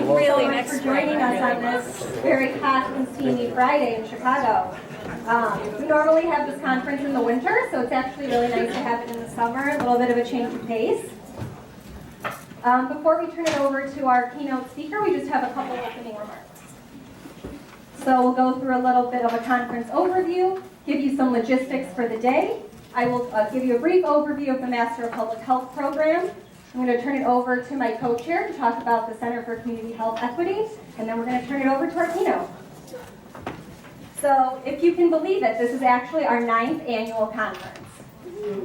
really nice for joining us on this very hot and steamy Friday in Chicago. We normally have this conference in the winter, so it's actually really nice to have it in the summer, a little bit of a change of pace. Before we turn it over to our keynote speaker, we just have a couple opening remarks. So we'll go through a little bit of a conference overview, give you some logistics for the day. I will give you a brief overview of the Master of Public Health program. I'm going to turn it over to my co-chair to talk about the Center for Community Health Equity, and then we're going to turn it over to our keynote. So if you can believe it, this is actually our 9th annual conference.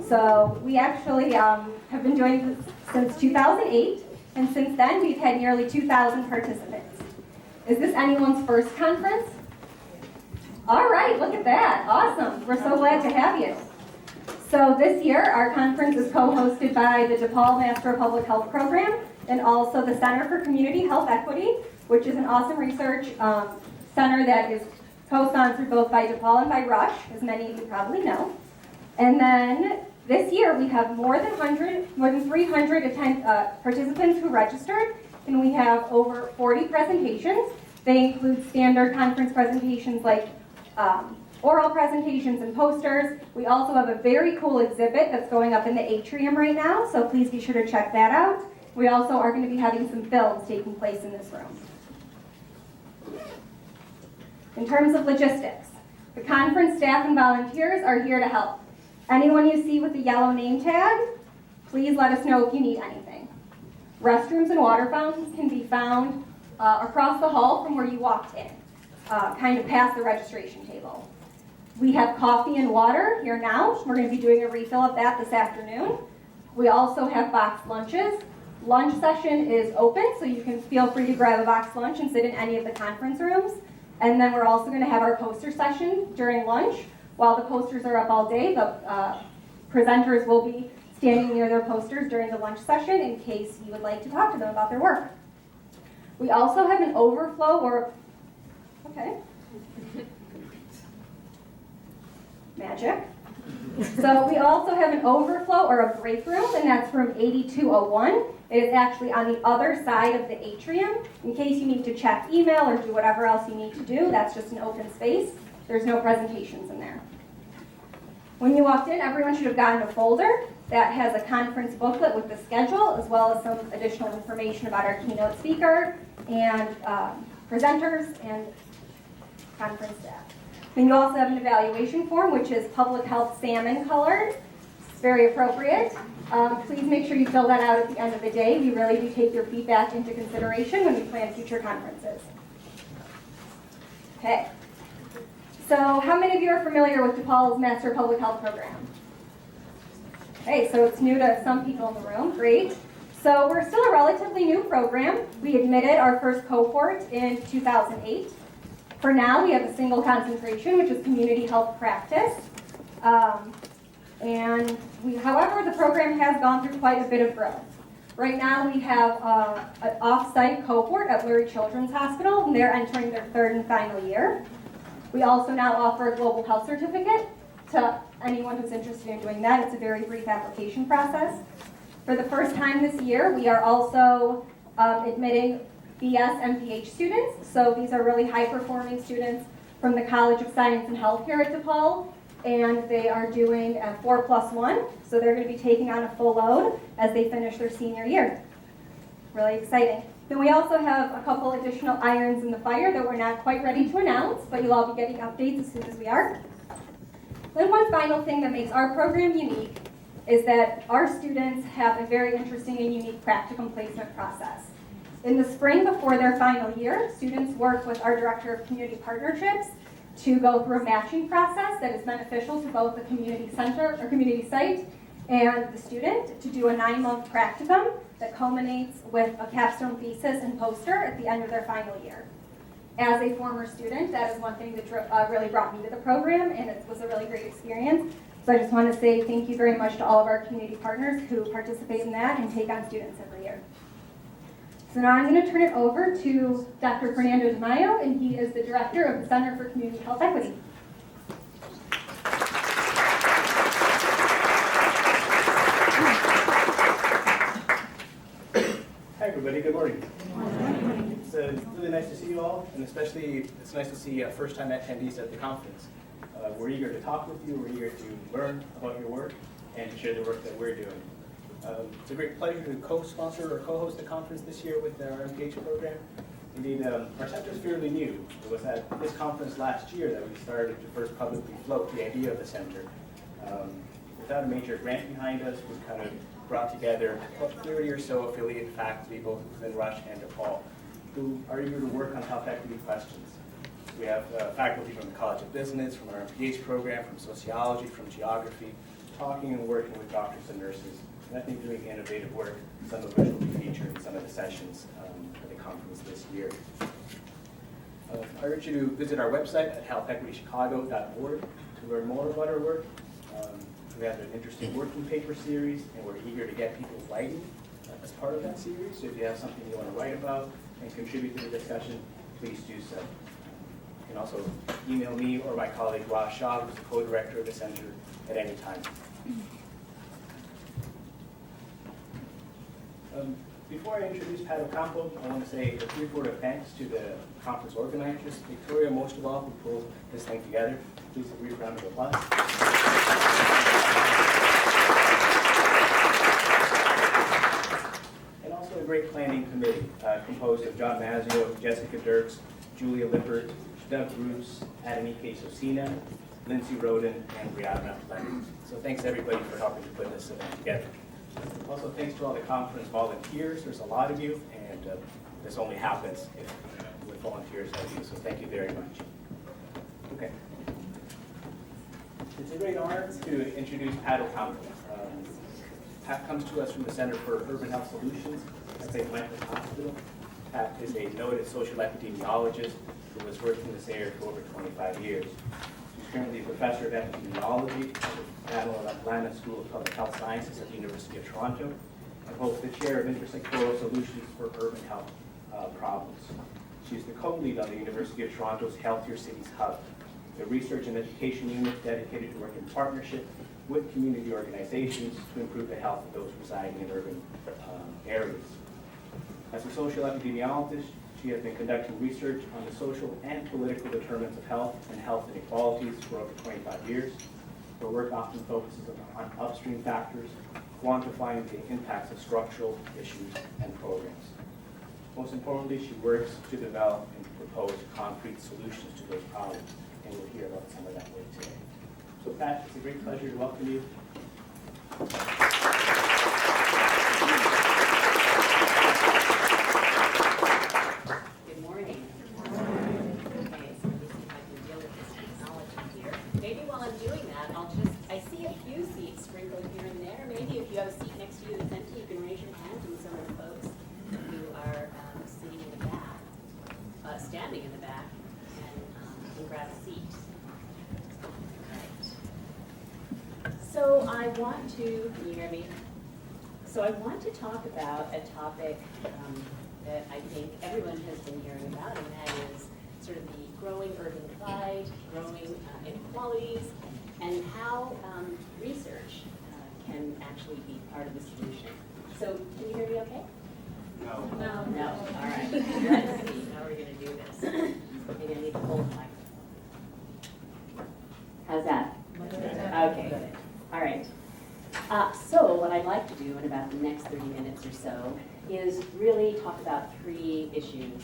So we actually have been doing this since 2008, and since then we've had nearly 2,000 participants. Is this anyone's first conference? All right, look at that. Awesome. We're so glad to have you. So this year, our conference is co-hosted by the DePaul Master of Public Health program and also the Center for Community Health Equity, which is an awesome research center that is co-sponsored both by DePaul and by Rush, as many of you probably know. And then this year, we have more than 300 participants who registered, and we have over 40 presentations. They include standard conference presentations like oral presentations and posters. We also have a very cool exhibit that's going up in the atrium right now, so please be sure to check that out. We also are going to be having some films taking place in this room. In terms of logistics, the conference staff and volunteers are here to help. Anyone you see with the yellow name tag, please let us know if you need anything. Restrooms and water fountains can be found across the hall from where you walked in, kind of past the registration table. We have coffee and water here now. We're going to be doing a refill of that this afternoon. We also have boxed lunches. Lunch session is open, so you can feel free to grab a boxed lunch and sit in any of the conference rooms. And then we're also going to have our poster session during lunch. While the posters are up all day, the presenters will be standing near their posters during the lunch session in case you would like to talk to them about their work. We also have an overflow Magic. So we also have an overflow or a break room, and that's room 8201. It is actually on the other side of the atrium. In case you need to check email or do whatever else you need to do, that's just an open space. There's no presentations in there. When you walked in, everyone should have gotten a folder that has a conference booklet with the schedule, as well as some additional information about our keynote speaker and presenters and conference staff. Then you also have an evaluation form, which is public health salmon colored. It's very appropriate. Please make sure you fill that out at the end of the day. We really do take your feedback into consideration when we plan future conferences. Okay. So how many of you are familiar with DePaul's Master of Public Health program? Okay, so it's new to some people in the room. Great. So we're still a relatively new program. We admitted our first cohort in 2008. For now, we have a single concentration, which is community health practice. However, the program has gone through quite a bit of growth. Right now, we have an off-site cohort at Leary Children's Hospital, and they're entering their 3rd and final year. We also now offer a global health certificate to anyone who's interested in doing that. It's a very brief application process. For the first time this year, we are also admitting BS MPH students. So these are really high-performing students from the College of Science and Health here at DePaul, and they are doing a 4+1. So they're going to be taking on a full load as they finish their senior year. Really exciting. Then we also have a couple additional irons in the fire that we're not quite ready to announce, but you'll all be getting updates as soon as we are. Then one final thing that makes our program unique is that our students have a very interesting and unique practicum placement process. In the spring before their final year, students work with our Director of Community Partnerships to go through a matching process that is beneficial to both the community center or community site and the student to do a 9-month practicum that culminates with a capstone thesis and poster at the end of their final year. As a former student, that is one thing that really brought me to the program, and it was a really great experience. So I just want to say thank you very much to all of our community partners who participate in that and take on students every year. So now I'm going to turn it over to Dr. Fernando De Mayo, and he is the director of the Center for Community Health Equity. Hi everybody, good morning. It's really nice to see you all, and especially it's nice to see first-time attendees at the conference. We're eager to talk with you, we're eager to learn about your work, and to share the work that we're doing. It's a great pleasure to co-sponsor or co-host the conference this year with our Engage program. Indeed, our center is fairly new. It was at this conference last year that we started to first publicly float the idea of the center. Without a major grant behind us, we kind of brought together about 30 or so affiliate faculty, both within Rush and DePaul, who are eager to work on health equity questions. We have faculty from the College of Business, from our MPH program, from sociology, from geography, talking and working with doctors and nurses, and I think doing innovative work, some of which will be featured in some of the sessions at the conference this year. I urge you to visit our website at healthequitychicago.org to learn more about our work. We have an interesting working paper series, and we're eager to get people writing as part of that series. So if you have something you want to write about and contribute to the discussion, please do so. You can also email me or my colleague Ross Shaw, who's the co-director of the center, at any time. Before I introduce Pat Ocampo, I want to say a brief word of thanks to the conference organizers, Victoria most of all, who pulled this thing together. Please a brief round of applause. And also a great planning committee composed of John Mazzio, Jessica Dirks, Julia Lippert, Doug Bruce, Adenike Sosina, Lindsay Roden, and Brianna Leonard. So thanks everybody for helping to put this event together. Also, thanks to all the conference volunteers. There's a lot of you, and this only happens with volunteers like you, so thank you very much. Okay. It's a great honor to introduce Pat Ocampo. Pat comes to us from the Center for Urban Health Solutions at St. Michael's Hospital. Pat is a noted social epidemiologist who has worked in this area for over 25 years. She's currently a professor of epidemiology at the Atlanta School of Public Health Sciences at the University of Toronto, and holds the chair of intersectoral solutions for urban health problems. She's the co-lead on the University of Toronto's Healthier Cities Hub, the research and education unit dedicated to work in partnership with community organizations to improve the health of those residing in urban areas. As a social epidemiologist, she has been conducting research on the social and political determinants of health and health inequalities for over 25 years. Her work often focuses on upstream factors, quantifying the impacts of structural issues and programs. Most importantly, she works to develop and propose concrete solutions to those problems, and we'll hear about some of that work today. So Pat, it's a great pleasure to welcome you. Good morning. Okay, so let me see if I can deal with this technology here. Maybe while I'm doing that, I see a few seats sprinkled here and there. Maybe if you have a seat next to you that's empty, you can raise your hand, and some of the folks who are sitting in the back, standing in the back, and grab a seat. So I want to, can you hear me? So I want to talk about a topic that I think everyone has been hearing about, and that is sort of the growing urban divide, growing inequalities, and how research can actually be part of the solution. So can you hear me okay? No. No? All right. Let's see how we're going to do this. Maybe I need to hold the microphone. How's that? Okay, good. All right. So what I'd like to do in about the next 30 minutes or so is really talk about three issues.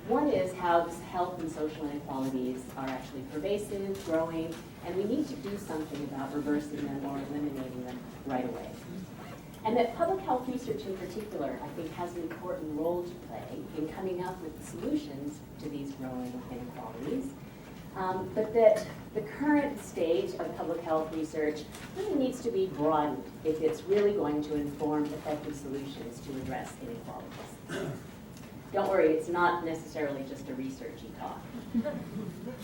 One is how health and social inequalities are actually pervasive, growing, and we need to do something about reversing them or eliminating them right away. And that public health research in particular, I think, has an important role to play in coming up with solutions to these growing inequalities. But that the current state of public health research really needs to be broadened if it's really going to inform effective solutions to address inequalities. Don't worry, it's not necessarily just a researchy talk.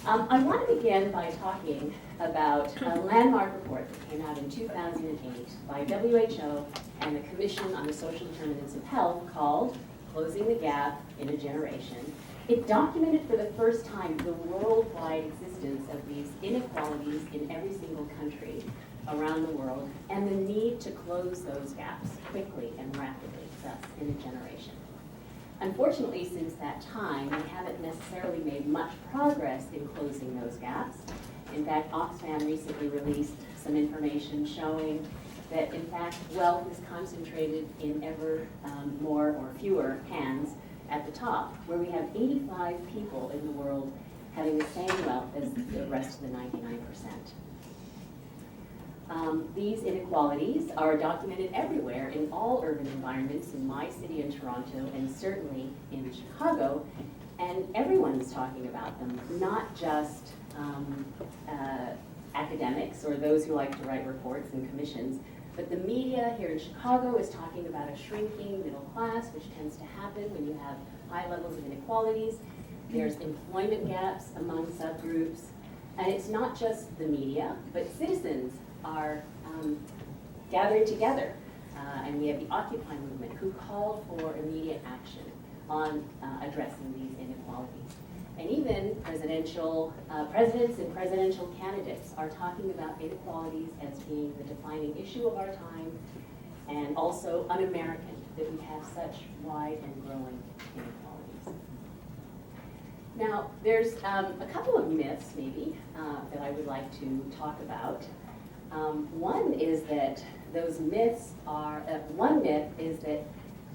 I want to begin by talking about a landmark report that came out in 2008 by WHO and the Commission on the Social Determinants of Health called Closing the Gap in a Generation. It documented for the first time the worldwide existence of these inequalities in every single country around the world and the need to close those gaps quickly and rapidly, thus in a generation. Unfortunately, since that time, we haven't necessarily made much progress in closing those gaps. In fact, Oxfam recently released some information showing that, in fact, wealth is concentrated in ever more or fewer hands at the top, where we have 85 people in the world having the same wealth as the rest of the 99%. These inequalities are documented everywhere in all urban environments, in my city in Toronto, and certainly in Chicago, and everyone's talking about them, not just academics or those who like to write reports and commissions, but the media here in Chicago is talking about a shrinking middle class, which tends to happen when you have high levels of inequalities. There's employment gaps among subgroups, and it's not just the media, but citizens are gathering together, and we have the Occupy movement who called for immediate action on addressing these inequalities. And even presidents and presidential candidates are talking about inequalities as being the defining issue of our time, and also un-American that we have such wide and growing inequalities. Now, there's a couple of myths, maybe, that I would like to talk about. One is that those myths are, one myth is that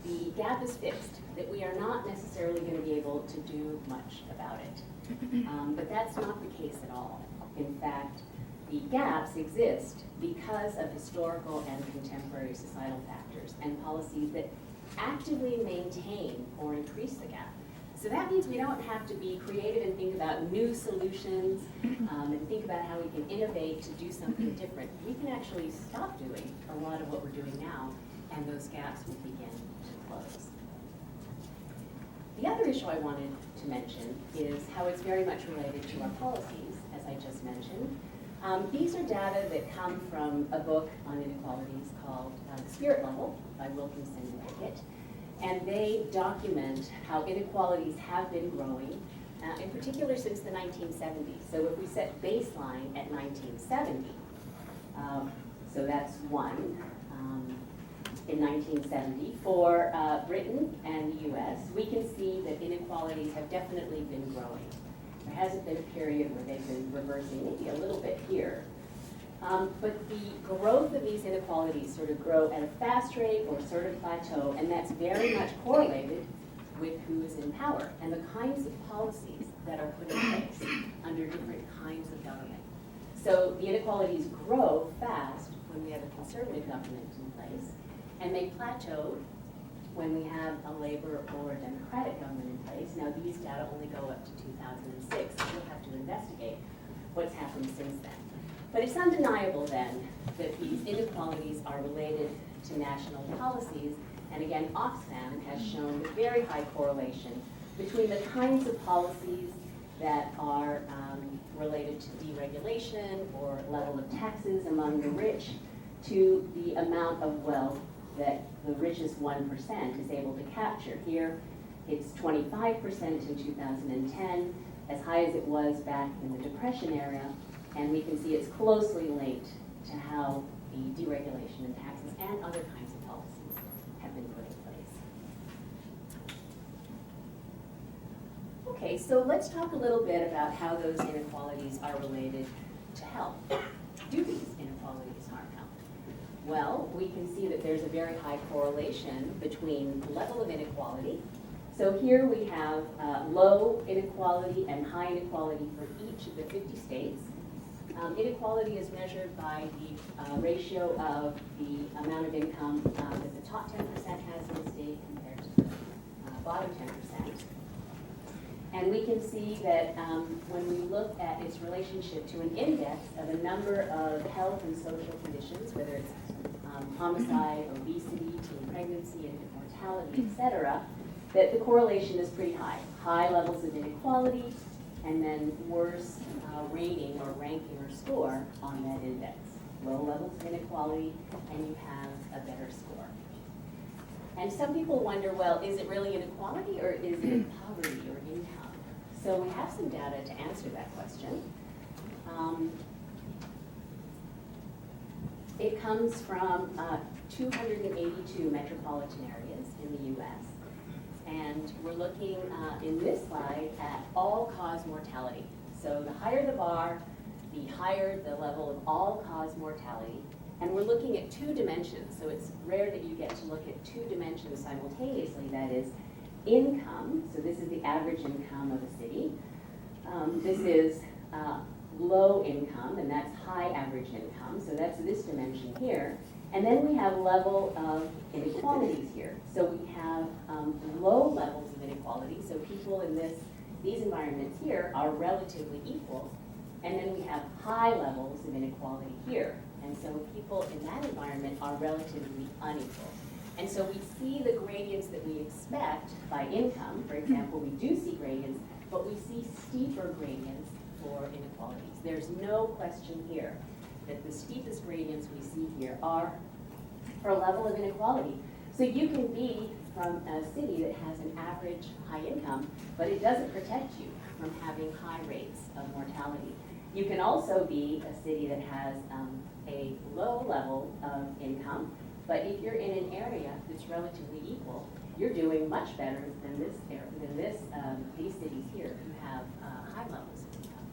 the gap is fixed, that we are not necessarily going to be able to do much about it. But that's not the case at all. In fact, the gaps exist because of historical and contemporary societal factors and policies that actively maintain or increase the gap. So that means we don't have to be creative and think about new solutions and think about how we can innovate to do something different. We can actually stop doing a lot of what we're doing now, and those gaps will begin to close. The other issue I wanted to mention is how it's very much related to our policies, as I just mentioned. These are data that come from a book on inequalities called The Spirit Level by Wilkinson and Pickett. And they document how inequalities have been growing, in particular since the 1970s. So if we set baseline at 1970, so that's one, in 1970, for Britain and the US, we can see that inequalities have definitely been growing. There hasn't been a period where they've been reversing, maybe a little bit here. But the growth of these inequalities sort of grow at a fast rate or sort of plateau, and that's very much correlated with who is in power and the kinds of policies that are put in place under different kinds of government. So the inequalities grow fast when we have a conservative government in place, and they plateau when we have a Labor or a Democratic government in place. Now these data only go up to 2006, so we'll have to investigate what's happened since then. But it's undeniable then that these inequalities are related to national policies, and again, Oxfam has shown a very high correlation between the kinds of policies that are related to deregulation or level of taxes among the rich to the amount of wealth that the richest 1% is able to capture. Here, it's 25% in 2010, as high as it was back in the Depression era, and we can see it's closely linked to how the deregulation and taxes and other kinds of policies have been put in place. Okay, so let's talk a little bit about how those inequalities are related to health. Do these inequalities harm health? Well, we can see that there's a very high correlation between level of inequality. So here we have low inequality and high inequality for each of the 50 states. Inequality is measured by the ratio of the amount of income that the top 10% has in the state compared to the bottom 10%. And we can see that when we look at its relationship to an index of a number of health and social conditions, whether it's homicide, obesity, teen pregnancy, infant mortality, etc., that the correlation is pretty high. High levels of inequality, and then worse rating or ranking or score on that index. Low levels of inequality, and you have a better score. And some people wonder, well, is it really inequality or is it poverty or income? So we have some data to answer that question. It comes from 282 metropolitan areas in the US. and we're looking in this slide at all-cause mortality. So the higher the bar, the higher the level of all-cause mortality. And we're looking at two dimensions, so it's rare that you get to look at two dimensions simultaneously. That is income, so this is the average income of a city. This is low income, and that's high average income, so that's this dimension here. And then we have level of inequalities here. So we have low levels of inequality, so people in these environments here are relatively equal. And then we have high levels of inequality here. And so people in that environment are relatively unequal. And so we see the gradients that we expect by income. For example, we do see gradients, but we see steeper gradients for inequalities. There's no question here that the steepest gradients we see here are for a level of inequality. So you can be from a city that has an average high income, but it doesn't protect you from having high rates of mortality. You can also be a city that has a low level of income, but if you're in an area that's relatively equal, you're doing much better than these cities here who have high levels of income.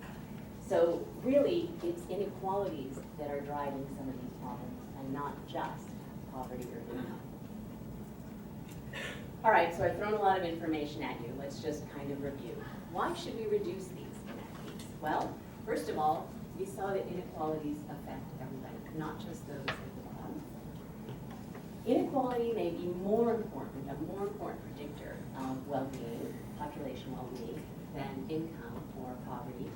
So really, it's inequalities that are driving some of these problems, and not just poverty or income. All right, so I've thrown a lot of information at you. Let's just kind of review. Why should we reduce these inequities? Well, first of all, we saw that inequalities affect everybody, not just those at the bottom. Inequality may be a more important predictor of well-being, population well-being, than income or poverty.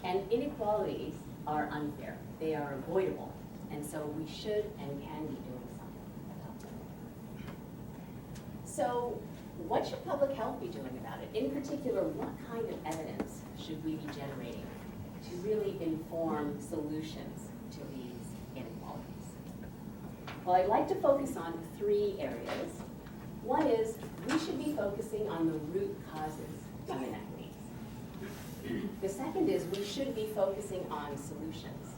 And inequalities are unfair. They are avoidable. And so we should and can be doing something about them. So what should public health be doing about it? In particular, what kind of evidence should we be generating to really inform solutions to these inequalities? Well, I'd like to focus on three areas. One is we should be focusing on the root causes of inequities. The second is we should be focusing on solutions.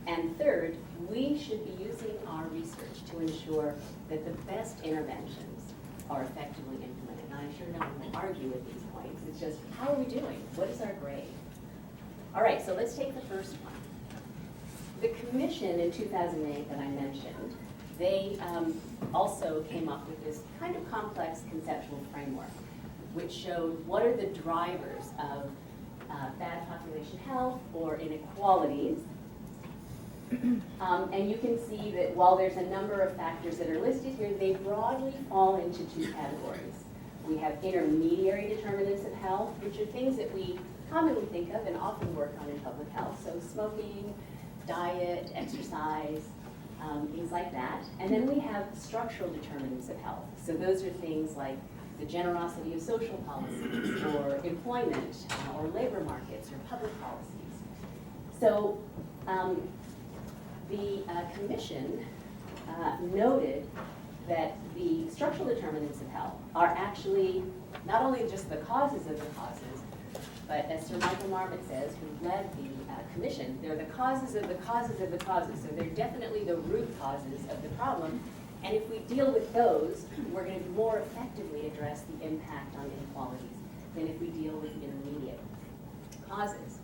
And third, we should be using our research to ensure that the best interventions are effectively implemented. And I'm sure no one will argue with these points. It's just, how are we doing? What is our grade? All right, so let's take the first one. The commission in 2008 that I mentioned, they also came up with this kind of complex conceptual framework, which showed what are the drivers of bad population health or inequalities. And you can see that while there's a number of factors that are listed here, they broadly fall into two categories. We have intermediary determinants of health, which are things that we commonly think of and often work on in public health. So smoking, diet, exercise, things like that. And then we have structural determinants of health. So those are things like the generosity of social policies or employment or labor markets or public policies. So the commission noted that the structural determinants of health are actually not only just the causes of the causes, but as Sir Michael Marmot says, who led the commission, they're the causes of the causes of the causes. So they're definitely the root causes of the problem. And if we deal with those, we're going to more effectively address the impact on inequalities than if we deal with intermediate causes.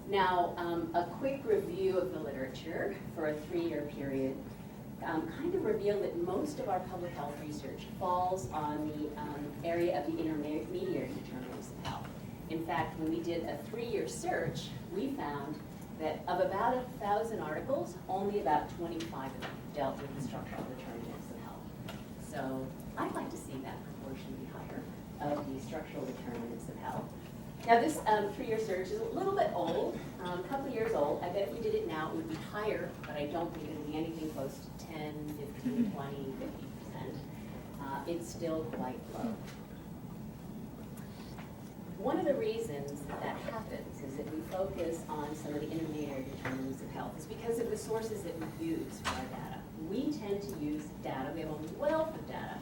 Now, a quick review of the literature for a 3-year period kind of revealed that most of our public health research falls on the area of the intermediary determinants of health. In fact, when we did a 3-year search, we found that of about 1,000 articles, only about 25 of them dealt with the structural determinants of health. So I'd like to see that proportion be higher of the structural determinants of health. Now this 3-year search is a little bit old, a couple of years old. I bet if we did it now, it would be higher, but I don't think it would be anything close to 10, 15, 20, 50%. It's still quite low. One of the reasons that happens is that we focus on some of the intermediary determinants of health is because of the sources that we use for our data. We tend to use data, we have a wealth of data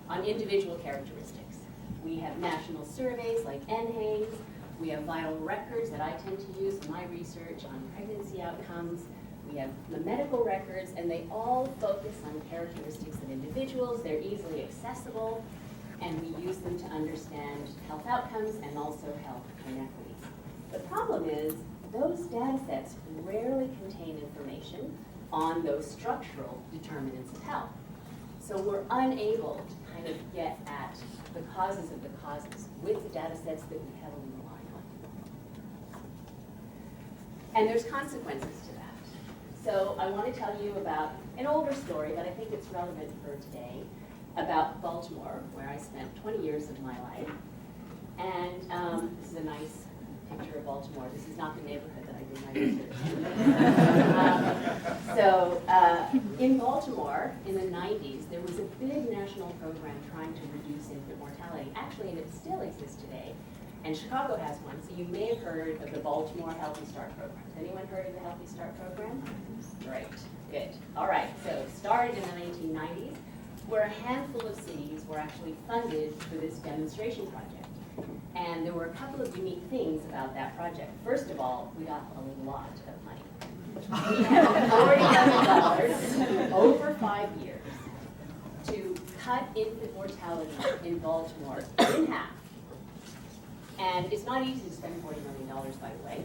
on individual characteristics. We have national surveys like NHANES, we have vital records that I tend to use in my research on pregnancy outcomes, we have the medical records, and they all focus on characteristics of individuals, they're easily accessible. and we use them to understand health outcomes and also health inequities. The problem is those data sets rarely contain information on those structural determinants of health. So we're unable to kind of get at the causes of the causes with the data sets that we heavily rely on. And there's consequences to that. So I want to tell you about an older story, but I think it's relevant for today, about Baltimore, where I spent 20 years of my life. And this is a nice picture of Baltimore. This is not the neighborhood that I did my research in. In Baltimore, in the 90s, there was a big national program trying to reduce infant mortality. Actually, and it still exists today. And Chicago has one, so you may have heard of the Baltimore Healthy Start program. Has anyone heard of the Healthy Start program? Great, good. All right, so it started in the 1990s, where a handful of cities were actually funded for this demonstration project. And there were a couple of unique things about that project. First of all, we got a lot of money. We had $40 million over 5 years to cut infant mortality in Baltimore in half. And it's not easy to spend $40 million, by the way.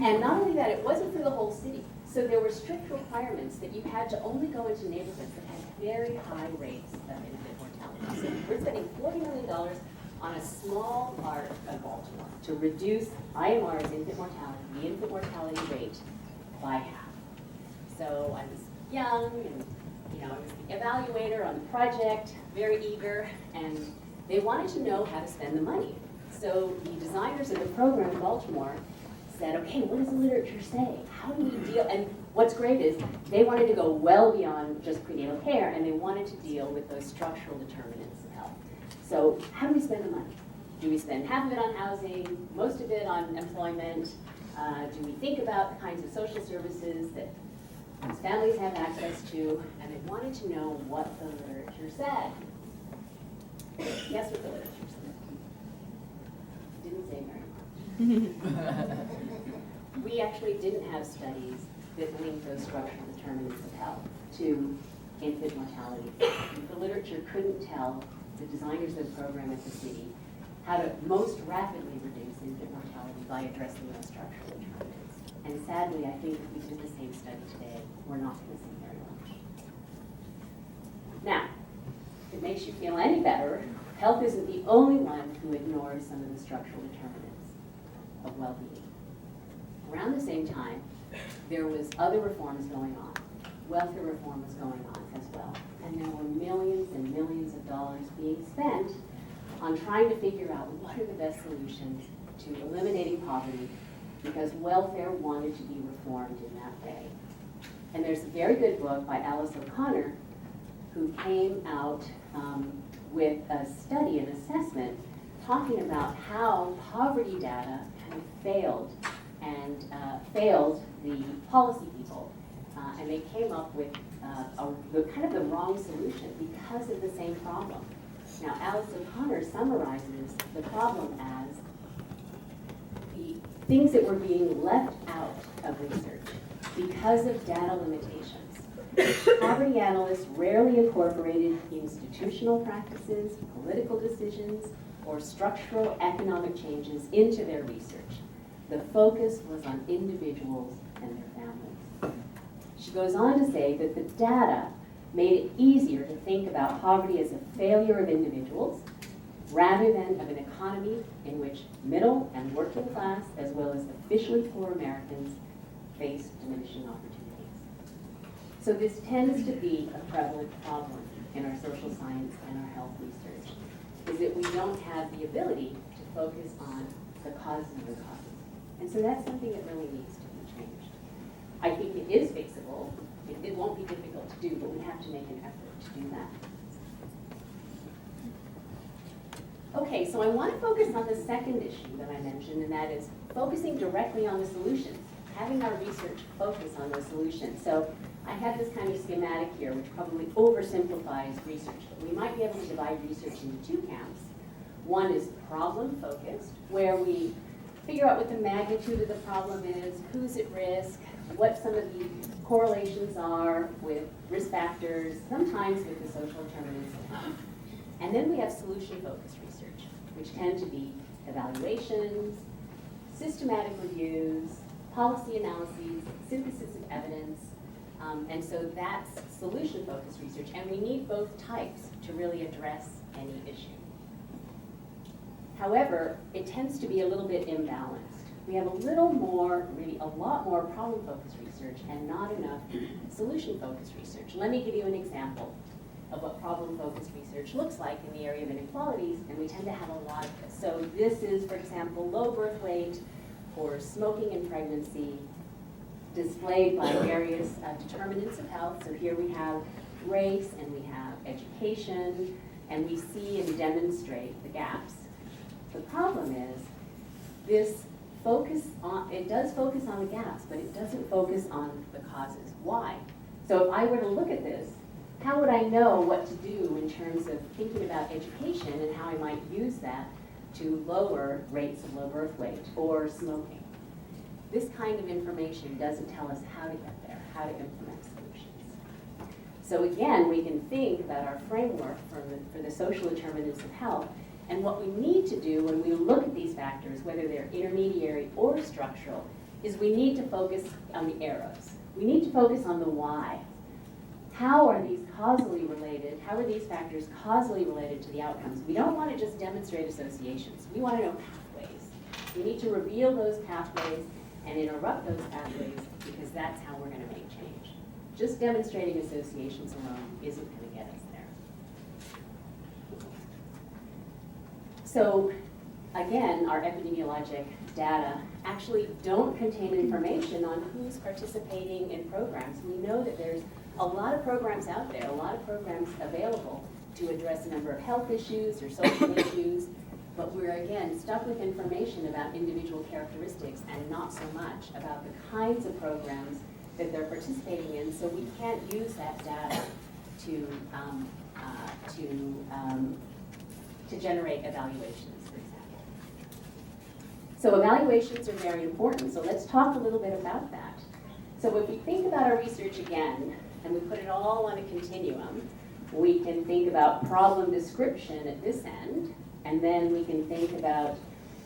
And not only that, it wasn't for the whole city. So there were strict requirements that you had to only go into neighborhoods that had very high rates of infant mortality. So we're spending $40 million on a small part of Baltimore to reduce IMR's infant mortality, the infant mortality rate, by half. So I was young, and I was the evaluator on the project, very eager, and they wanted to know how to spend the money. So the designers of the program in Baltimore said, okay, what does the literature say? How do we deal? And what's great is they wanted to go well beyond just prenatal care, and they wanted to deal with those structural determinants of health. So how do we spend the money? Do we spend half of it on housing, most of it on employment? Do we think about the kinds of social services that these families have access to? And they wanted to know what the literature said. Guess what the literature said? Didn't say very much. We actually didn't have studies that linked those structural determinants of health to infant mortality. The literature couldn't tell the designers of the program at the city how to most rapidly reduce infant mortality by addressing those structural determinants. And sadly, I think if we did the same study today, we're not going to see very much. Now, if it makes you feel any better, health isn't the only one who ignores some of the structural determinants of well-being. Around the same time, there was other reforms going on. Welfare reform was going on as well. And there were millions and millions of dollars being spent on trying to figure out what are the best solutions to eliminating poverty, because welfare wanted to be reformed in that way. And there's a very good book by OConnor who came out with a study, an assessment, talking about how poverty data kind of failed the policy people. And they came up with kind of the wrong solution because of the same problem. Now, OConnor summarizes the problem as the things that were being left out of research because of data limitations. Poverty analysts rarely incorporated institutional practices, political decisions, or structural economic changes into their research. The focus was on individuals and their families. She goes on to say that the data made it easier to think about poverty as a failure of individuals rather than of an economy in which middle and working class, as well as officially poor Americans, face diminishing opportunities. So this tends to be a prevalent problem in our social science and our health research, is that we don't have the ability to focus on the causes of the causes. And so that's something that really needs to be changed. I think it is fixable. It won't be difficult to do, but we have to make an effort to do that. Okay, so I want to focus on the second issue that I mentioned, and that is focusing directly on the solutions, having our research focus on those solutions. So I have this kind of schematic here, which probably oversimplifies research, but we might be able to divide research into two camps. One is problem-focused, where we figure out what the magnitude of the problem is, who's at risk, what some of the correlations are with risk factors, sometimes with the social determinants of health. And then we have solution-focused research, which tend to be evaluations, systematic reviews, policy analyses, synthesis of evidence, and so that's solution-focused research, and we need both types to really address any issue. However, it tends to be a little bit imbalanced. We have a little more, really a lot more problem-focused research and not enough solution-focused research. Let me give you an example of what problem-focused research looks like in the area of inequalities, and we tend to have a lot of this. So this is, for example, low birth weight or smoking in pregnancy displayed by various determinants of health. So here we have race and we have education, and we see and demonstrate the gaps. The problem is this it does focus on the gaps, but it doesn't focus on the causes. Why? So if I were to look at this, how would I know what to do in terms of thinking about education and how I might use that to lower rates of low birth weight or smoking? This kind of information doesn't tell us how to get there, how to implement solutions. So again, we can think about our framework for the social determinants of health, and what we need to do when we look at these factors, whether they're intermediary or structural, is we need to focus on the arrows. We need to focus on the why. How are these causally related? How are these factors causally related to the outcomes? We don't want to just demonstrate associations. We want to know pathways. We need to reveal those pathways and interrupt those pathways, because that's how we're going to make change. Just demonstrating associations alone isn't going to get us there. So again, our epidemiologic data actually don't contain information on who's participating in programs. We know that there's a lot of programs out there, a lot of programs available to address a number of health issues or social issues, but we're again stuck with information about individual characteristics and not so much about the kinds of programs that they're participating in, so we can't use that data to generate evaluations, for example. So evaluations are very important, so let's talk a little bit about that. So if we think about our research again, and we put it all on a continuum, we can think about problem description at this end, and then we can think about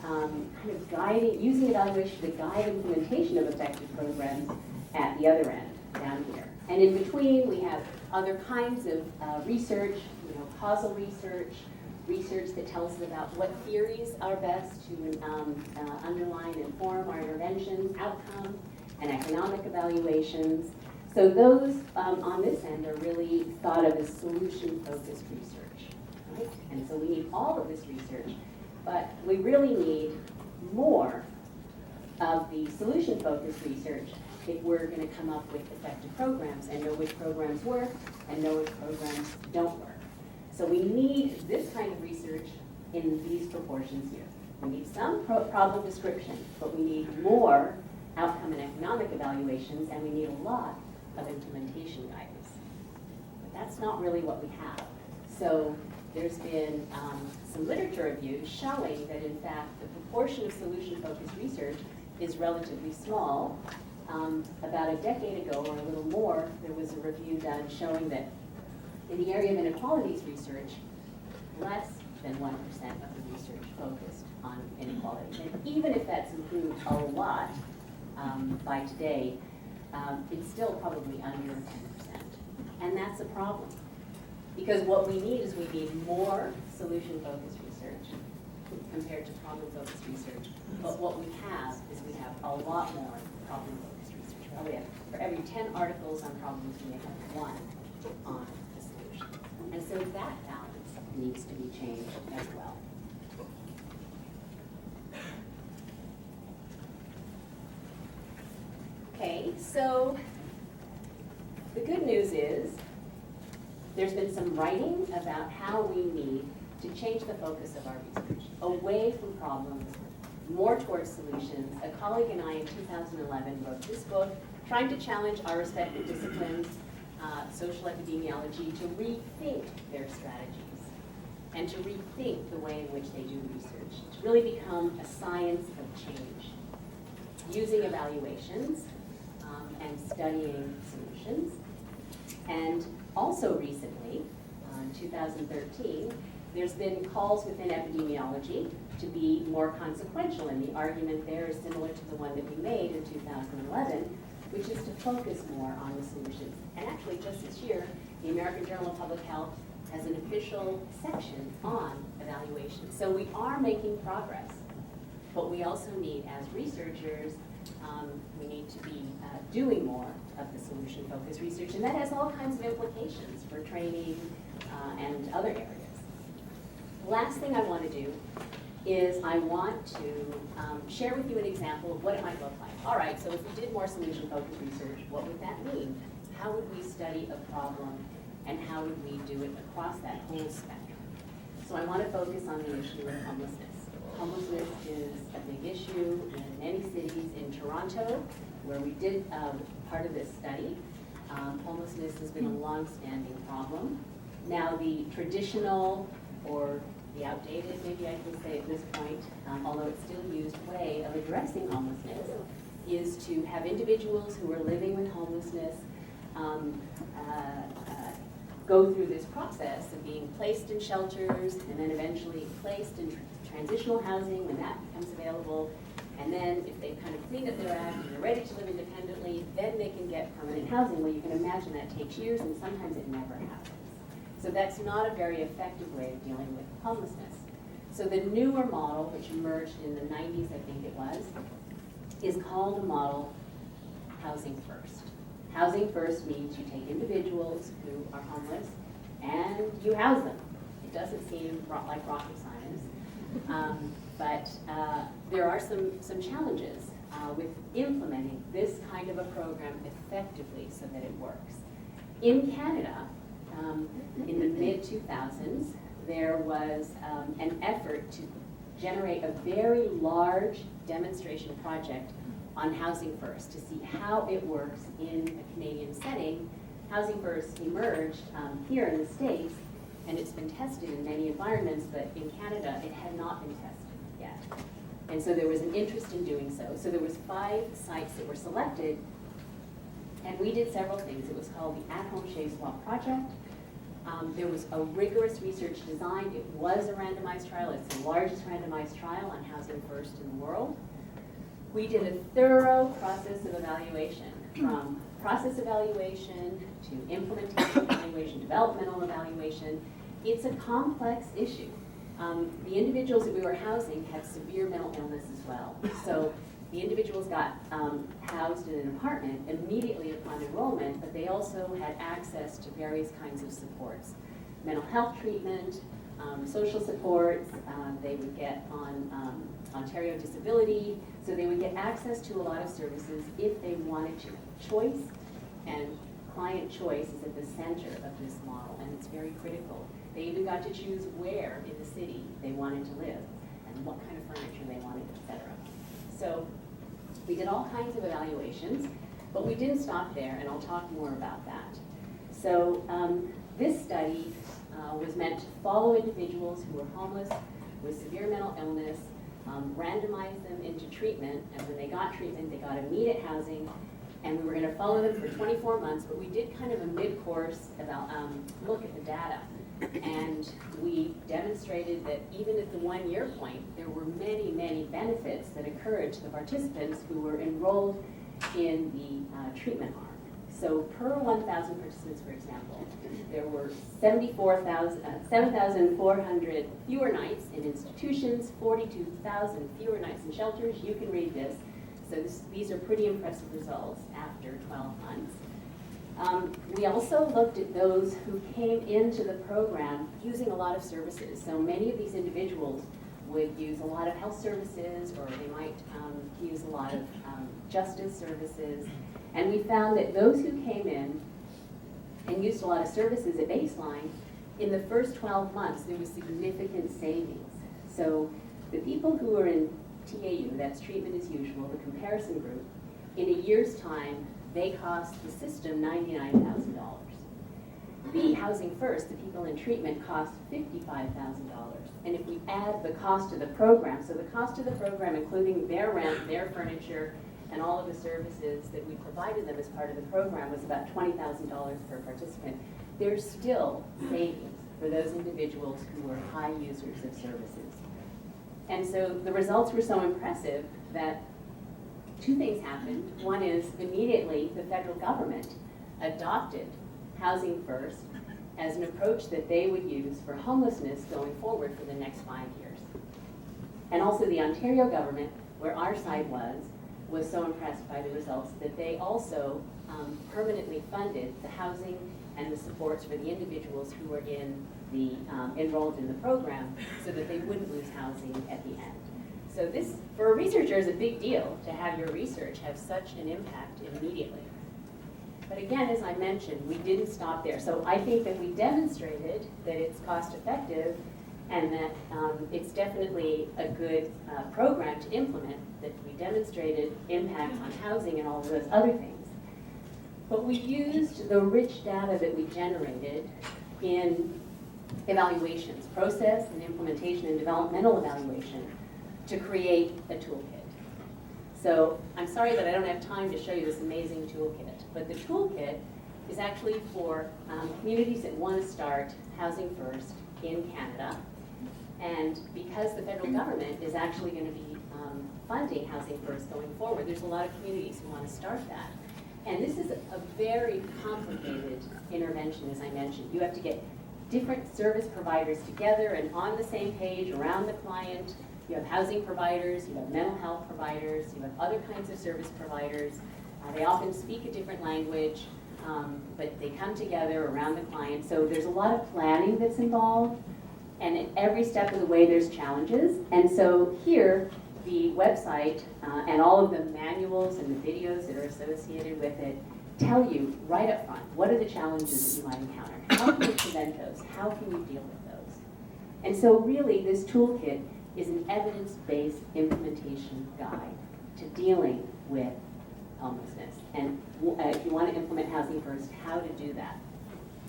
kind of guiding, using evaluation to guide implementation of effective programs at the other end, down here. And in between, we have other kinds of research, causal research, research that tells us about what theories are best to underline and inform our interventions, outcome, and economic evaluations. So those on this end are really thought of as solution-focused research, right? And so we need all of this research, but we really need more of the solution-focused research if we're going to come up with effective programs and know which programs work and know which programs don't work. So we need this kind of research in these proportions here. We need some problem description, but we need more outcome and economic evaluations, and we need a lot of implementation guidance. But that's not really what we have. So there's been some literature reviews showing that, in fact, the proportion of solution-focused research is relatively small. About a decade ago, or a little more, there was a review done showing that in the area of inequalities research, less than 1% of the research focused on inequalities. And even if that's improved a lot by today, it's still probably under 10%. And that's a problem. Because what we need is we need more solution-focused research compared to problem-focused research. But what we have is we have a lot more problem-focused research. Probably for every 10 articles on problems, we may have one on the solution. And so that balance needs to be changed as well. Okay, so the good news is there's been some writing about how we need to change the focus of our research away from problems, more towards solutions. A colleague and I in 2011 wrote this book, trying to challenge our respective disciplines, social epidemiology, to rethink their strategies and to rethink the way in which they do research, to really become a science of change, using evaluations and studying solutions. And also recently, in 2013, There's been calls within epidemiology to be more consequential, and the argument there is similar to the one that we made in 2011, which is to focus more on the solutions. And actually, just this year, the American Journal of Public Health has an official section on evaluation. So we are making progress, but we also need, as researchers, we need to be doing more of the solution-focused research, and that has all kinds of implications for training and other areas. The last thing I want to do is I want to share with you an example of what it might look like. All right, so if we did more solution-focused research, what would that mean? How would we study a problem, and how would we do it across that whole spectrum? So I want to focus on the issue of homelessness. Homelessness is a big issue in many cities. In Toronto, where we did part of this study, homelessness has been a long-standing problem. Now the traditional, or the outdated, maybe I can say at this point, although it's still used, way of addressing homelessness is to have individuals who are living with homelessness go through this process of being placed in shelters and then eventually placed in transitional housing when that becomes available. And then if they've kind of cleaned up their act and they're ready to live independently, then they can get permanent housing. Well, you can imagine that takes years, and sometimes it never happens. So that's not a very effective way of dealing with homelessness. So the newer model, which emerged in the 90s, I think it was, is called a model Housing First. Housing First means you take individuals who are homeless and you house them. It doesn't seem like rocket science, but there are some challenges with implementing this kind of a program effectively so that it works. In Canada, in the mid-2000s, there was an effort to generate a very large demonstration project on Housing First to see how it works in a Canadian setting. Housing First emerged here in the States, and it's been tested in many environments, but in Canada it had not been tested yet. And so there was an interest in doing so. So there was 5 sites that were selected, and we did several things. It was called the At-Home Shave Swap Project. There was a rigorous research design. It was a randomized trial. It's the largest randomized trial on Housing First in the world. We did a thorough process of evaluation, from process evaluation to implementation evaluation, developmental evaluation. It's a complex issue. The individuals that we were housing had severe mental illness as well. So the individuals got housed in an apartment immediately upon enrollment, but they also had access to various kinds of supports. Mental health treatment, social supports, they would get on Ontario disability, so they would get access to a lot of services if they wanted to. Choice and client choice is at the center of this model, and it's very critical. They even got to choose where in the city they wanted to live and what kind of furniture they wanted, etc. So we did all kinds of evaluations, but we didn't stop there, and I'll talk more about that. So this study was meant to follow individuals who were homeless with severe mental illness, randomize them into treatment, and when they got treatment, they got immediate housing, and we were going to follow them for 24 months, but we did kind of a mid-course look at the data. And we demonstrated that even at the 1-year point, there were many, many benefits that occurred to the participants who were enrolled in the treatment arm. So per 1,000 participants, for example, there were 7,400 fewer nights in institutions, 42,000 fewer nights in shelters. You can read this. So these are pretty impressive results after 12 months. We also looked at those who came into the program using a lot of services. So many of these individuals would use a lot of health services, or they might use a lot of justice services. And we found that those who came in and used a lot of services at baseline, in the first 12 months, there was significant savings. So the people who were in TAU, that's treatment as usual, the comparison group, in a year's time, they cost the system $99,000. The Housing First, the people in treatment, cost $55,000. And if we add the cost of the program, so the cost of the program, including their rent, their furniture, and all of the services that we provided them as part of the program, was about $20,000 per participant. There's still savings for those individuals who were high users of services. And so the results were so impressive that two things happened. One is immediately the federal government adopted Housing First as an approach that they would use for homelessness going forward for the next 5 years. And also the Ontario government, where our site was so impressed by the results that they also permanently funded the housing and the supports for the individuals who were enrolled in the program so that they wouldn't lose housing at the end. So this, for a researcher, is a big deal to have your research have such an impact immediately. But again, as I mentioned, we didn't stop there. So I think that we demonstrated that it's cost effective and that it's definitely a good program to implement, that we demonstrated impact on housing and all of those other things. But we used the rich data that we generated in evaluations, process and implementation and developmental evaluation, to create a toolkit. So I'm sorry that I don't have time to show you this amazing toolkit, but the toolkit is actually for communities that want to start Housing First in Canada. And because the federal government is actually going to be funding Housing First going forward, there's a lot of communities who want to start that. And this is a very complicated intervention, as I mentioned. You have to get different service providers together and on the same page around the client. You have housing providers, you have mental health providers, you have other kinds of service providers. They often speak a different language, but they come together around the client. So there's a lot of planning that's involved, and at every step of the way there's challenges. And so here, the website and all of the manuals and the videos that are associated with it tell you right up front, what are the challenges that you might encounter? How can you prevent those? How can you deal with those? And so really, this toolkit is an evidence-based implementation guide to dealing with homelessness. And if you want to implement Housing First, how to do that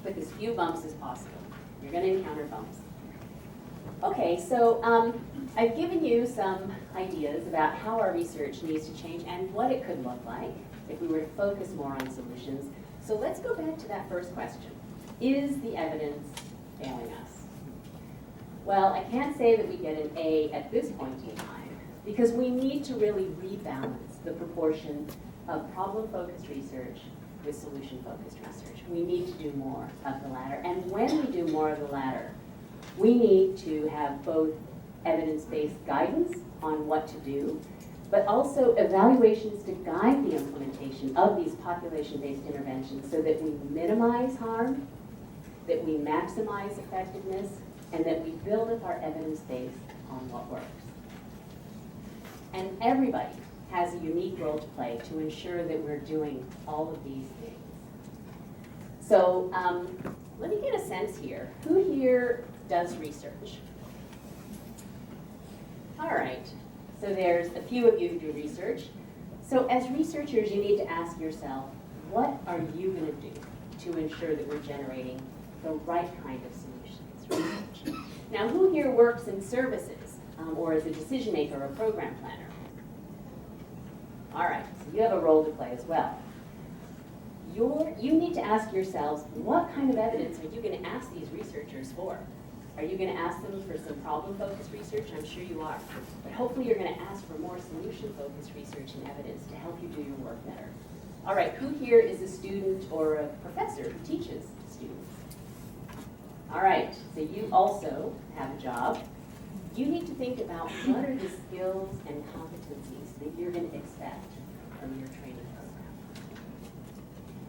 with as few bumps as possible. You're going to encounter bumps. Okay, so I've given you some ideas about how our research needs to change and what it could look like if we were to focus more on solutions. So let's go back to that first question. Is the evidence failing us? Well, I can't say that we get an A at this point in time because we need to really rebalance the proportion of problem-focused research with solution-focused research. We need to do more of the latter. And when we do more of the latter, we need to have both evidence-based guidance on what to do, but also evaluations to guide the implementation of these population-based interventions so that we minimize harm, that we maximize effectiveness, and that we build up our evidence base on what works. And everybody has a unique role to play to ensure that we're doing all of these things. So let me get a sense here. Who here does research? All right, so there's a few of you who do research. So as researchers, you need to ask yourself, what are you going to do to ensure that we're generating the right kind of solutions research? Now, who here works in services or as a decision maker or program planner? All right, so you have a role to play as well. You need to ask yourselves, what kind of evidence are you going to ask these researchers for? Are you going to ask them for some problem-focused research? I'm sure you are. But hopefully you're going to ask for more solution-focused research and evidence to help you do your work better. All right, who here is a student or a professor who teaches students? All right, so you also have a job. You need to think about what are the skills and competencies that you're going to expect from your training program.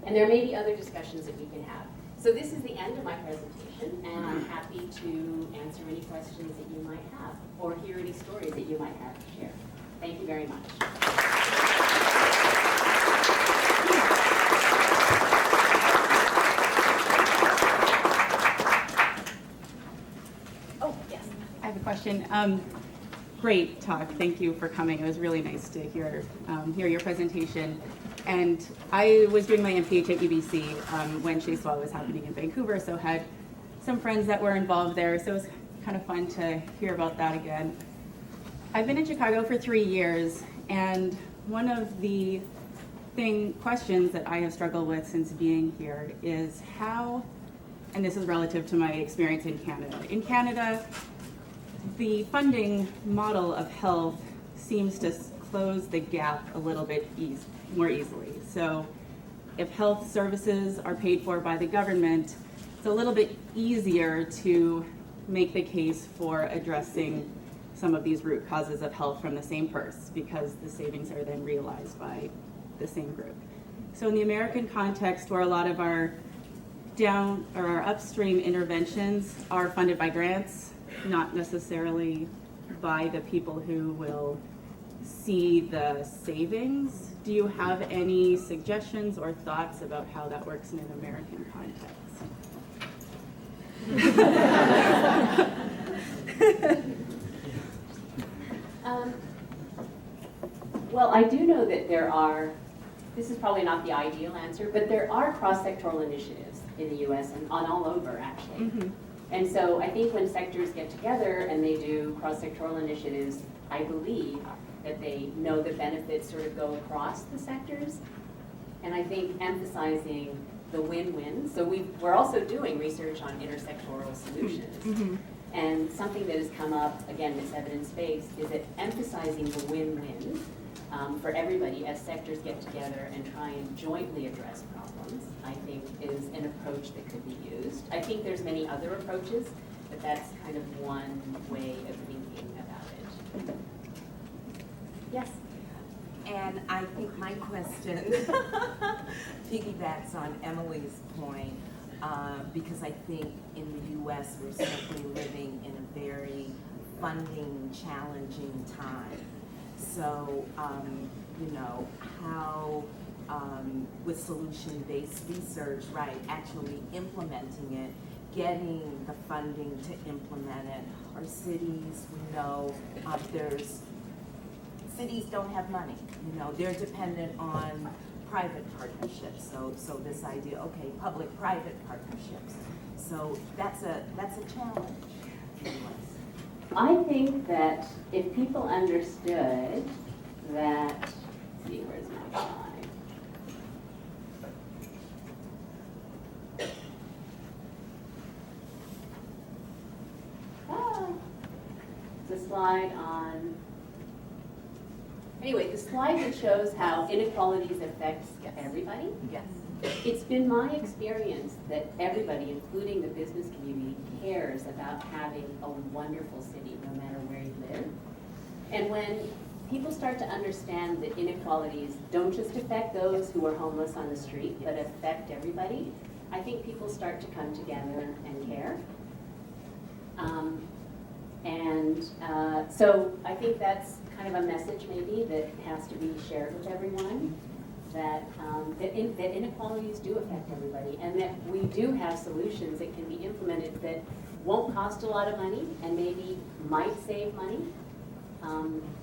And there may be other discussions that we can have. So this is the end of my presentation, and I'm happy to answer any questions that you might have or hear any stories that you might have to share. Thank you very much. Oh, yes. I have a question. Great talk. Thank you for coming. It was really nice to hear your presentation. And I was doing my MPH at UBC when Chase Law was happening in Vancouver, so had some friends that were involved there, so it was kind of fun to hear about that again. I've been in Chicago for 3 years, and one of the questions that I have struggled with since being here is how and this is relative to my experience in Canada. In Canada, the funding model of health seems to close the gap a little bit more easily. So if health services are paid for by the government, it's a little bit easier to make the case for addressing some of these root causes of health from the same purse, because the savings are then realized by the same group. So in the American context, where a lot of our upstream interventions are funded by grants, not necessarily by the people who will see the savings, do you have any suggestions or thoughts about how that works in an American context? Well, I do know that there are, this is probably not the ideal answer, but there are cross-sectoral initiatives in the US and all over, actually. Mm-hmm. And so I think when sectors get together and they do cross-sectoral initiatives, I believe that they know the benefits sort of go across the sectors. And I think emphasizing the win-win. So we're also doing research on intersectoral solutions. Mm-hmm. And something that has come up, again, this evidence-based, is that emphasizing the win-win for everybody as sectors get together and try and jointly address problems, I think is an approach that could be used. I think there's many other approaches, but that's kind of one way of thinking about it. Yes? And I think my question piggybacks on Emily's point, because I think in the US we're simply living in a very funding challenging time. So, you know, how with solution-based research, right, actually implementing it, getting the funding to implement it. Our cities, we know cities don't have money, you know, they're dependent on private partnerships. So this idea, okay, public-private partnerships. So that's a challenge. I think that if people understood that, let's see, where's my slide? It's a slide on, anyway, the slide that shows how inequalities affects everybody. Yes. It's been my experience that everybody, including the business community, cares about having a wonderful city, no matter where you live. And when people start to understand that inequalities don't just affect those who are homeless on the street, but affect everybody, I think people start to come together and care. So I think that's kind of a message maybe that has to be shared with everyone. That inequalities do affect everybody, and that we do have solutions that can be implemented that won't cost a lot of money and maybe might save money,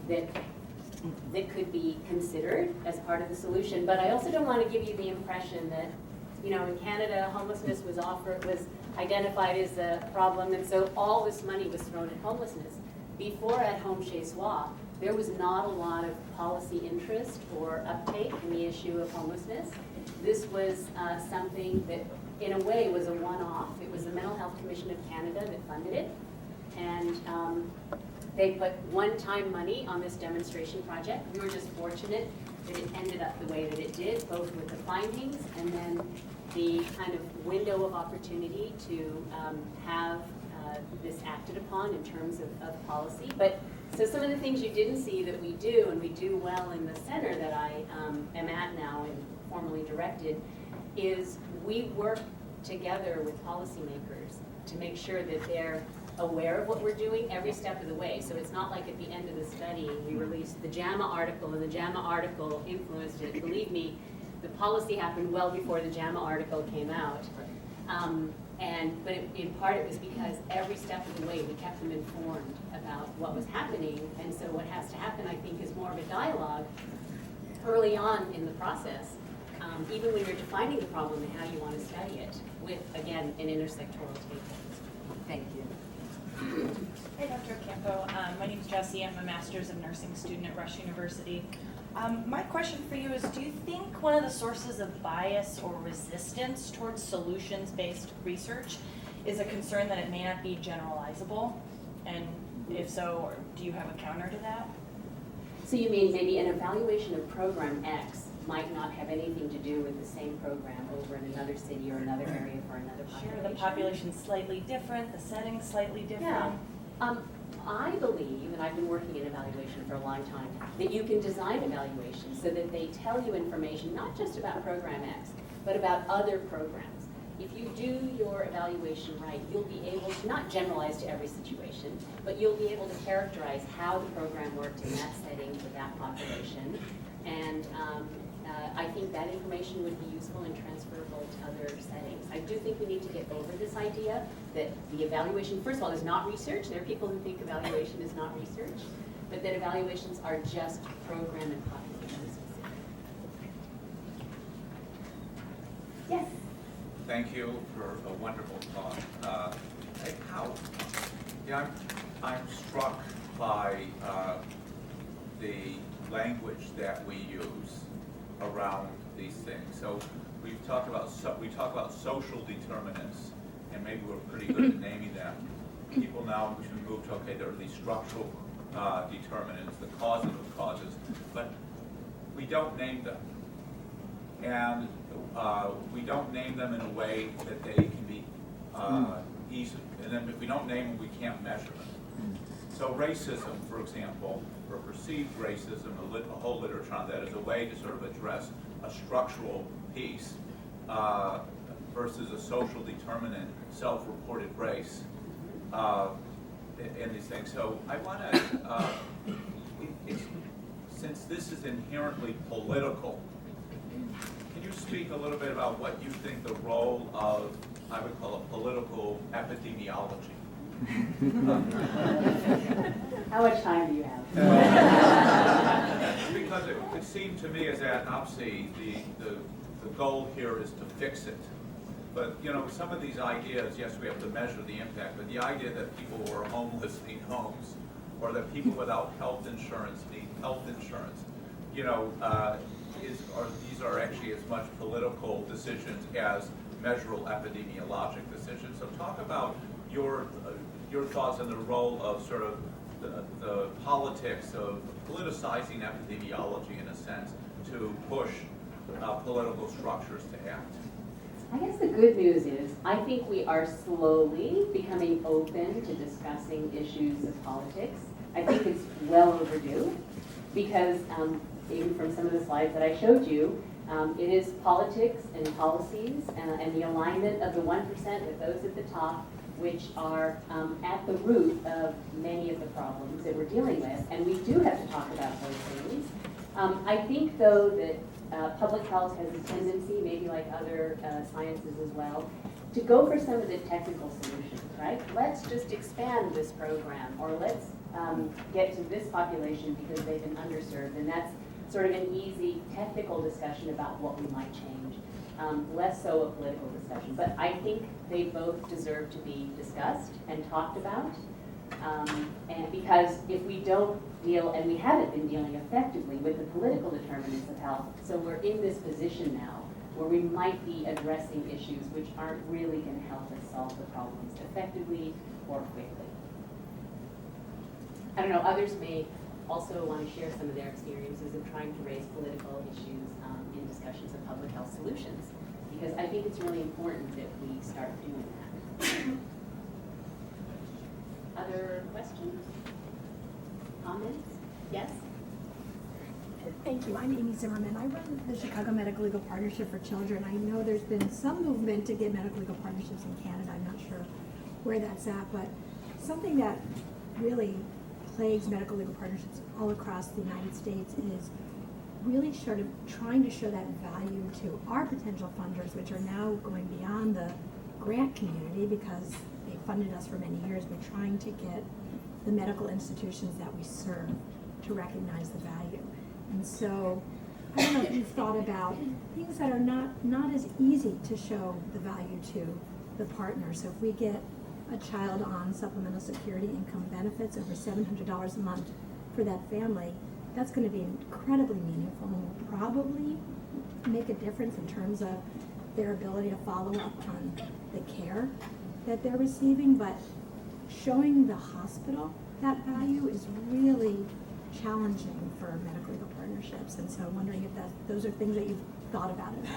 that could be considered as part of the solution. But I also don't want to give you the impression that, you know, in Canada, homelessness was identified as a problem, and so all this money was thrown at homelessness. Before at Home Chez Soi, there was not a lot of policy interest or uptake in the issue of homelessness. This was something that, in a way, was a one-off. It was the Mental Health Commission of Canada that funded it. And they put one-time money on this demonstration project. We were just fortunate that it ended up the way that it did, both with the findings and then the kind of window of opportunity to have this acted upon in terms of policy. But so some of the things you didn't see that we do, and we do well in the center that I am at now and formally directed, is we work together with policymakers to make sure that they're aware of what we're doing every step of the way. So it's not like at the end of the study we released the JAMA article and the JAMA article influenced it. Believe me, the policy happened well before the JAMA article came out. But in part it was because every step of the way we kept them informed about what was happening. And so what has to happen, I think, is more of a dialogue early on in the process, even when you're defining the problem and how you want to study it, with, again, an intersectoral take. Thank you. Hey, Dr. Ocampo. My name is Jessie. I'm a Master's of Nursing student at Rush University. My question for you is, do you think one of the sources of bias or resistance towards solutions-based research is a concern that it may not be generalizable? And if so, do you have a counter to that? So you mean maybe an evaluation of program X might not have anything to do with the same program over in another city or another area for another population? Sure, the population's slightly different, the setting's slightly different. Yeah. I believe, and I've been working in evaluation for a long time, that you can design evaluations so that they tell you information not just about program X, but about other programs. If you do your evaluation right, you'll be able to not generalize to every situation, but you'll be able to characterize how the program worked in that setting for that population. And I think that information would be useful and transferable to other settings. I do think we need to get over this idea that the evaluation, first of all, is not research. There are people who think evaluation is not research, but that evaluations are just program and population specific. Yes? Thank you for a wonderful talk. I'm struck by the language that we use around these things. So we talk about social determinants, and maybe we're pretty good at naming them. People now should move to, okay, there are these structural determinants, the causative causes, but we don't name them. And we don't name them in a way that they can be easy. And then if we don't name them, we can't measure them. So racism, for example, or perceived racism, a whole literature on that, is a way to sort of address a structural piece versus a social determinant, self-reported race, and these things. So I want to, since this is inherently political, can you speak a little bit about what you think the role of, I would call it, political epidemiology? How much time do you have? Because it would seem to me as that obviously the goal here is to fix it. But you know, some of these ideas, yes, we have to measure the impact, but the idea that people who are homeless need homes, or that people without health insurance need health insurance, you know, these are actually as much political decisions as measurable epidemiologic decisions. So talk about your thoughts on the role of sort of the politics of politicizing epidemiology in a sense to push political structures to act. I guess the good news is I think we are slowly becoming open to discussing issues of politics. I think it's well overdue because even from some of the slides that I showed you, it is politics and policies and the alignment of the 1% with those at the top, which are at the root of many of the problems that we're dealing with. And we do have to talk about those things. I think, though, that public health has a tendency, maybe like other sciences as well, to go for some of the technical solutions, right? Let's just expand this program, or let's get to this population because they've been underserved. And that's sort of an easy technical discussion about what we might change, less so a political discussion. But I think they both deserve to be discussed and talked about. And because if we don't deal, and we haven't been dealing effectively with the political determinants of health, so we're in this position now where we might be addressing issues which aren't really going to help us solve the problems effectively or quickly. I don't know, others may also want to share some of their experiences of trying to raise political issues in discussions of public health solutions, because I think it's really important that we start doing that. Other questions? Comments? Yes? Thank you. I'm Amy Zimmerman. I run the Chicago Medical Legal Partnership for Children. I know there's been some movement to get medical legal partnerships in Canada. I'm not sure where that's at, but something that really plagues medical legal partnerships all across the United States is really sort of trying to show that value to our potential funders, which are now going beyond the grant community because they funded us for many years. We're trying to get the medical institutions that we serve to recognize the value. And so I don't know if you've thought about things that are not as easy to show the value to the partner. So if we get a child on supplemental security income benefits over $700 a month for that family, that's going to be incredibly meaningful and will probably make a difference in terms of their ability to follow up on the care that they're receiving. But showing the hospital that value is really challenging for medical legal partnerships. And so I'm wondering if those are things that you've thought about as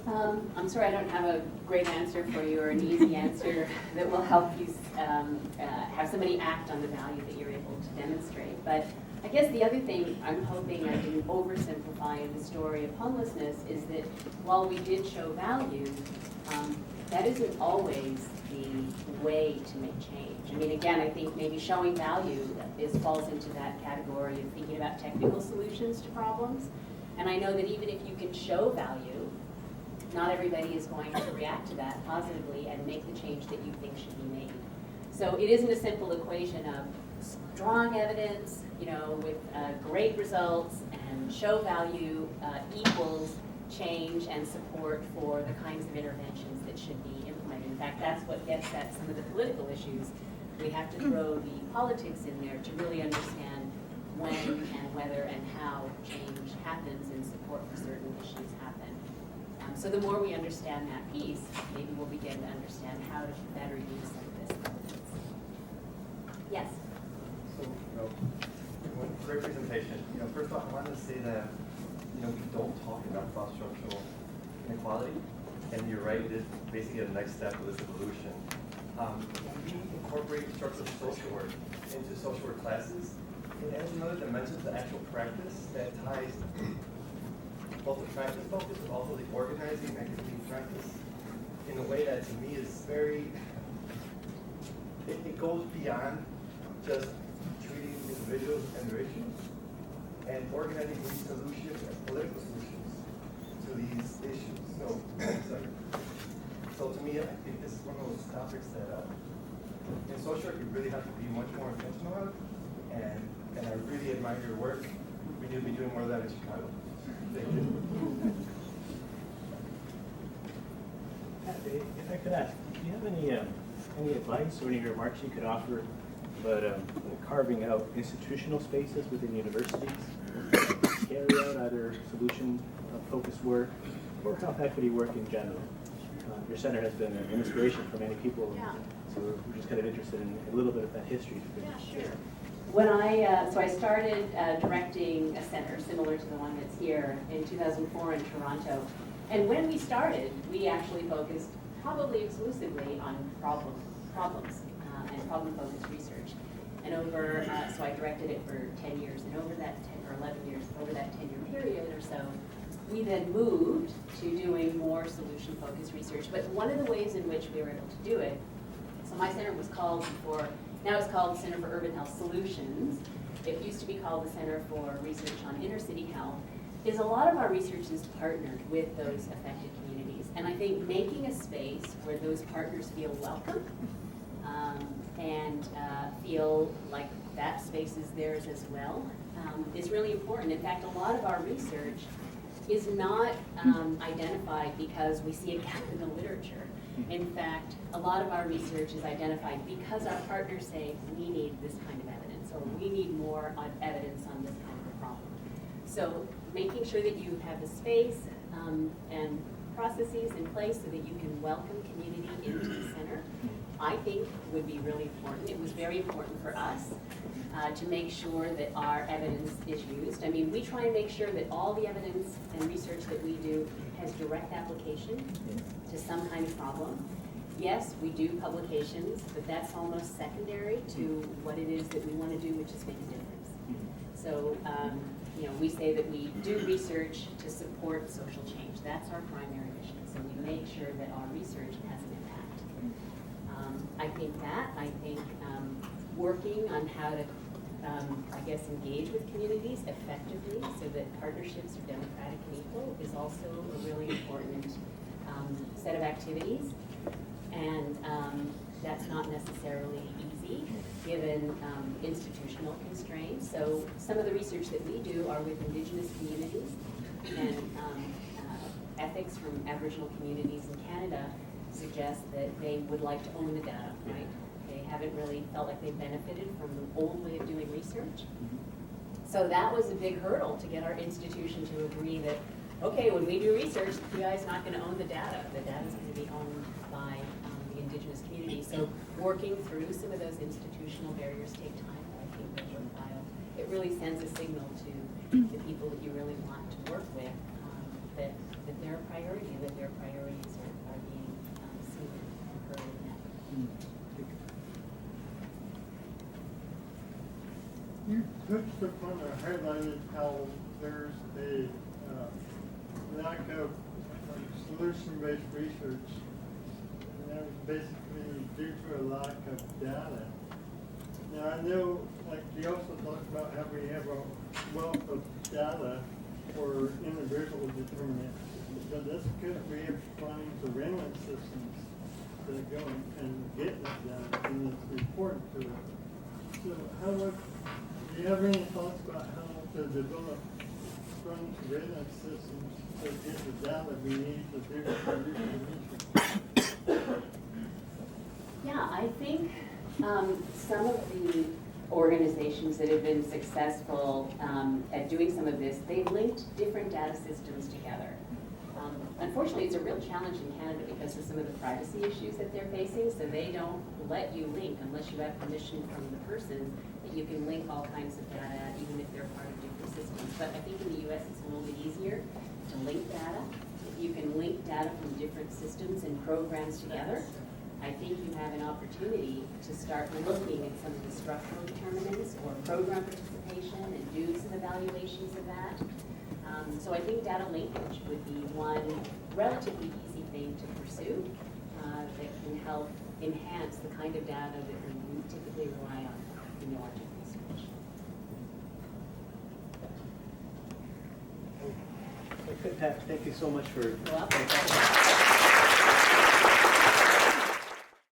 well. I'm sorry I don't have a great answer for you or an easy answer that will help you have somebody act on the value that you're able to demonstrate. But I guess the other thing I'm hoping I didn't oversimplify in the story of homelessness is that while we did show value, that isn't always the way to make change. I mean, again, I think maybe showing value falls into that category of thinking about technical solutions to problems. And I know that even if you can show value, not everybody is going to react to that positively and make the change that you think should be made. So it isn't a simple equation of strong evidence, with great results and show value equals change and support for the kinds of interventions that should be implemented. In fact, that's what gets at some of the political issues. We have to throw the politics in there to really understand when and whether and how change happens and support for certain issues happen. So the more we understand that piece, maybe we'll begin to understand how to better use some of this evidence. Yes? So, great presentation. First off, I wanted to say that, we don't talk about cross-structural inequality, and you're right, it is basically a next step of this evolution. When we incorporate structural social work into social work classes, it adds another dimension to the actual practice that ties both the practice focus but also the organizing activity practice in a way that to me is very, it goes beyond just treating individuals and their issues and organizing these solutions as political solutions to these issues. So to me, I think this is one of those topics that in social work you really have to be much more intentional of, and I really admire your work. We need to be doing more of that in Chicago. Thank you. If I could ask, do you have any advice or any remarks you could offer about carving out institutional spaces within universities to carry out either solution-focused work or health equity work in general? Your center has been an inspiration for many people, so we're just kind of interested in a little bit of that history. Yeah, sure. When I started directing a center similar to the one that's here in 2004 in Toronto, and when we started, we actually focused probably exclusively on problems and problem-focused research. And so I directed it for 10 years, and over that 10 or 11 years, over that 10-year period or so, we then moved to doing more solution-focused research. But one of the ways in which we were able to do it, so my center was called before, now it's called the Center for Urban Health Solutions. It used to be called the Center for Research on Inner City Health, is a lot of our research is partnered with those affected communities. And I think making a space where those partners feel welcome and feel like that space is theirs as well is really important. In fact, a lot of our research is not identified because we see a gap in the literature. In fact, a lot of our research is identified because our partners say, we need this kind of evidence, or we need more evidence on this kind of a problem. So making sure that you have the space and processes in place so that you can welcome community into the center, I think would be really important. It was very important for us to make sure that our evidence is used. I mean, we try and make sure that all the evidence and research that we do has direct application to some kind of problem. Yes, we do publications, but that's almost secondary to what it is that we want to do, which is make a difference. So, we say that we do research to support social change. That's our primary mission. So we make sure that our research has an impact. I think working on how to, engage with communities effectively so that partnerships are democratic and equal is also a really important set of activities. And that's not necessarily easy given institutional constraints. So some of the research that we do are with Indigenous communities, and ethics from Aboriginal communities in Canada suggest that they would like to own the data, right? They haven't really felt like they've benefited from the old way of doing research. So that was a big hurdle to get our institution to agree that, okay, when we do research, you guys not going to own the data. The data is going to be owned by the indigenous community. So working through some of those institutional barriers take time, but I think they're worthwhile. It really sends a signal to the people that you really want to work with that they're a priority, that their priorities are being seen and heard and met. You touched upon or highlighted how there's a lack of solution-based research, and that was basically due to a lack of data. Now I know, like you also talked about how we have a wealth of data for individual determinants, but that's good. We have finding surveillance systems that go and get that data, and it's reported to us. So how would do you have any thoughts about how to develop strong surveillance systems to get the data we need to do research? Yeah, I think some of the organizations that have been successful at doing some of this, they've linked different data systems together. Unfortunately, it's a real challenge in Canada because of some of the privacy issues that they're facing, so they don't let you link unless you have permission from the person that you can link all kinds of data, even if they're part of different systems. But I think in the US it's a little bit easier to link data. If you can link data from different systems and programs together, I think you have an opportunity to start looking at some of the structural determinants or program participation and do some evaluations of that. So I think data linkage would be one relatively easy thing to pursue that can help enhance the kind of data that we typically rely on in the larger research. Good, Pat. Thank you so much for. Well,